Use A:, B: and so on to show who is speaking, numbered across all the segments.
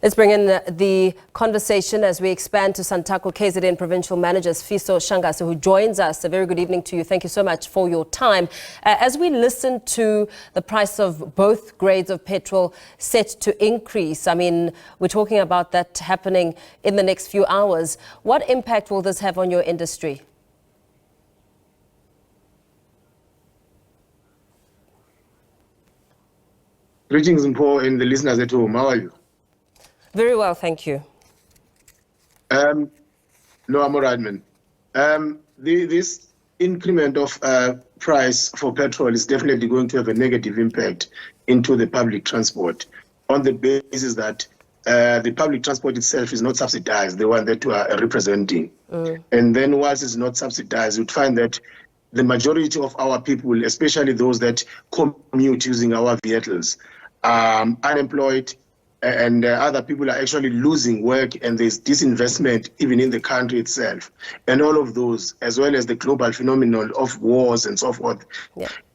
A: Let's bring in the conversation as we expand to SANTACO KZN Provincial Manager Sifiso Shangase, who joins us. A very good evening to you. Thank you so much for your time. As we listen to the price of both grades of petrol set to increase, I mean, we're talking about that happening in the next few hours. What impact will this have on your industry?
B: Greetings, Mpo, and the listeners at home. How are you?
A: Very well, thank you.
B: No, I'm all right, man. This increment of price for petrol is definitely going to have a negative impact into the public transport on the basis that the public transport itself is not subsidized, the one that we are representing. And then once it's not subsidized, you'd find that the majority of our people, especially those that commute using our vehicles, are unemployed, and other people are actually losing work, and there's disinvestment even in the country itself. And all of those, as well as the global phenomenon of wars and so forth,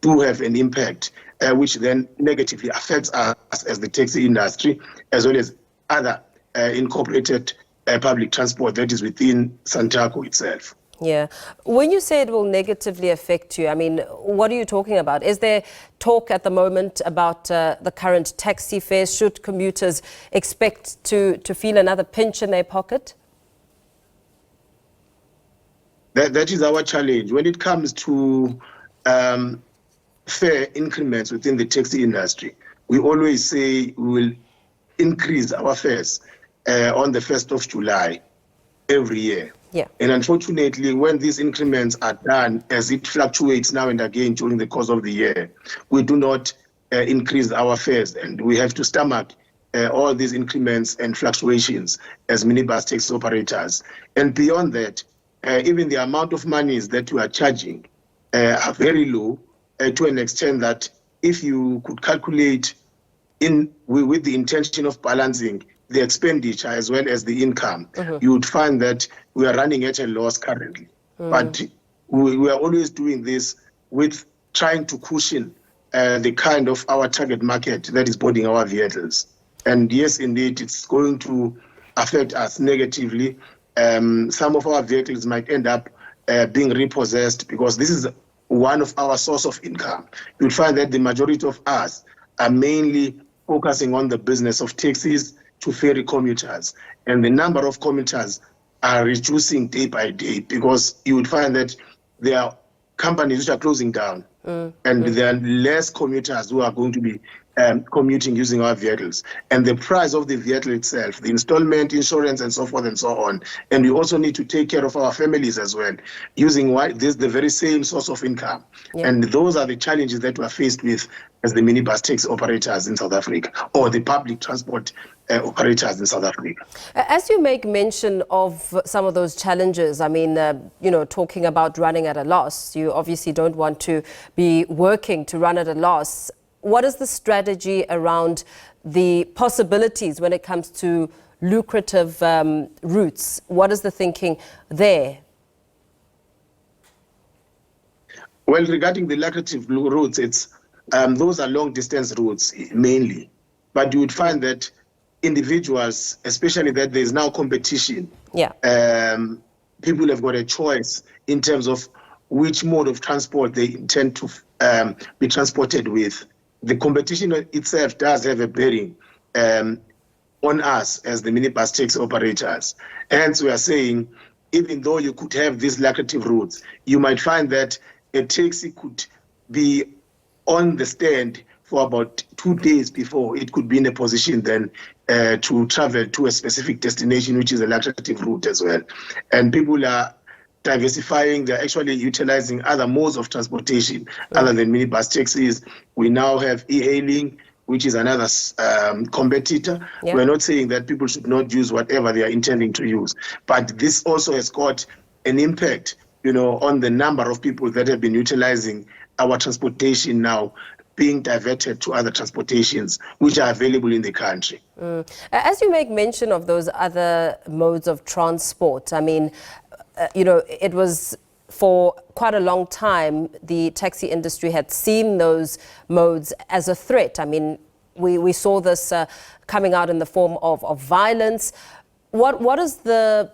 B: do have an impact, which then negatively affects us as the taxi industry, as well as other incorporated public transport that is within SANTACO itself.
A: Yeah. When you say it will negatively affect you, I mean, what are you talking about? Is there talk at the moment about the current taxi fares? Should commuters expect to feel another pinch in their pocket?
B: That is our challenge. When it comes to fare increments within the taxi industry, we always say we will increase our fares on the 1st of July every year.
A: Yeah.
B: And unfortunately, when these increments are done, as it fluctuates now and again during the course of the year, we do not increase our fares, and we have to stomach all these increments and fluctuations as minibus taxi operators. And beyond that, even the amount of monies that we are charging are very low, to an extent that if you could calculate with the intention of balancing the expenditure as well as the income, you would find that we are running at a loss currently. But we are always doing this with trying to cushion the kind of our target market that is boarding our vehicles. And yes, indeed, it's going to affect us negatively. Some of our vehicles might end up being repossessed, because this is one of our source of income. You'll find that the majority of us are mainly focusing on the business of taxis to ferry commuters, and the number of commuters are reducing day by day, because you would find that there are companies which are closing down, and there are less commuters who are going to be commuting using our vehicles. And the price of the vehicle itself, the installment, insurance, and so forth and so on. And we also need to take care of our families as well, using the very same source of income. And those are the challenges that we are faced with as the minibus taxi operators in South Africa, or the public transport operators in South Africa.
A: As you make mention of some of those challenges, I mean, talking about running at a loss, you obviously don't want to be working to run at a loss. What is the strategy around the possibilities when it comes to lucrative routes? What is the thinking there?
B: Well, regarding the lucrative routes, it's those are long distance routes mainly. But you would find that individuals, especially that there's now competition, people have got a choice in terms of which mode of transport they intend to be transported with. The competition itself does have a bearing on us as the minibus taxi operators. Hence, we are saying, even though you could have these lucrative routes, you might find that a taxi could be on the stand for about 2 days before it could be in a position then to travel to a specific destination, which is a lucrative route as well. And people are diversifying, they're actually utilizing other modes of transportation other than minibus taxis. We now have e-hailing, which is another competitor. We're not saying that people should not use whatever they are intending to use, but this also has got an impact, on the number of people that have been utilizing our transportation now, being diverted to other transportations which are available in the country.
A: As you make mention of those other modes of transport, I mean, it was for quite a long time, the taxi industry had seen those modes as a threat. I mean, We saw this coming out in the form of violence. What is the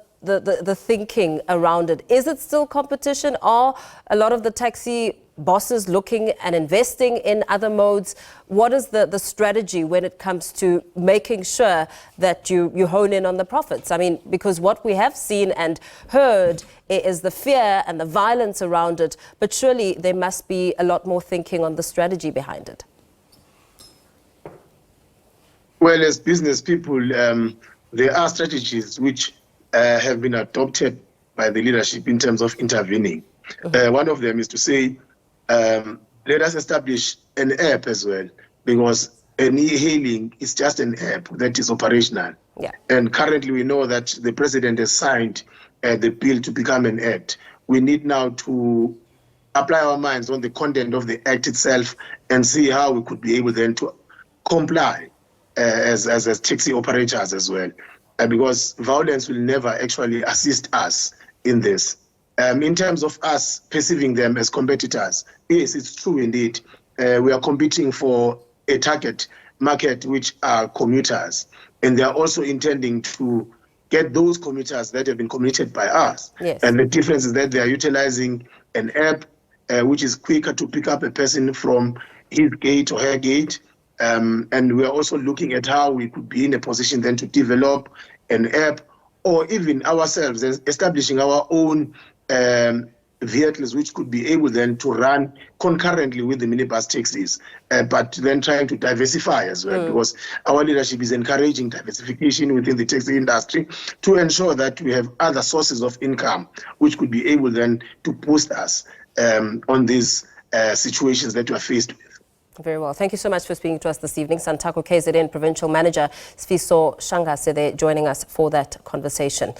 A: thinking around it? Is it still competition? Are a lot of the taxi bosses looking and investing in other modes? What is the strategy when it comes to making sure that you hone in on the profits? I mean, because what we have seen and heard is the fear and the violence around it, but surely there must be a lot more thinking on the strategy behind it.
B: Well, as business people, there are strategies which have been adopted by the leadership in terms of intervening. One of them is to say, let us establish an app as well, because an e-hailing is just an app that is operational.
A: Yeah.
B: And currently we know that the president has signed the bill to become an act. We need now to apply our minds on the content of the act itself and see how we could be able then to comply as taxi operators as well. Because violence will never actually assist us in this. In terms of us perceiving them as competitors, yes, it's true indeed. We are competing for a target market, which are commuters. And they are also intending to get those commuters that have been commuted by us.
A: Yes.
B: And the difference is that they are utilizing an app which is quicker to pick up a person from his gate or her gate. And we are also looking at how we could be in a position then to develop an app, or even ourselves establishing our own vehicles which could be able then to run concurrently with the minibus taxis, but then trying to diversify as well, because our leadership is encouraging diversification within the taxi industry to ensure that we have other sources of income which could be able then to boost us on these situations that we are faced with.
A: Very well. Thank you so much for speaking to us this evening. SANTACO KZN Provincial Manager Sifiso Shangase there joining us for that conversation.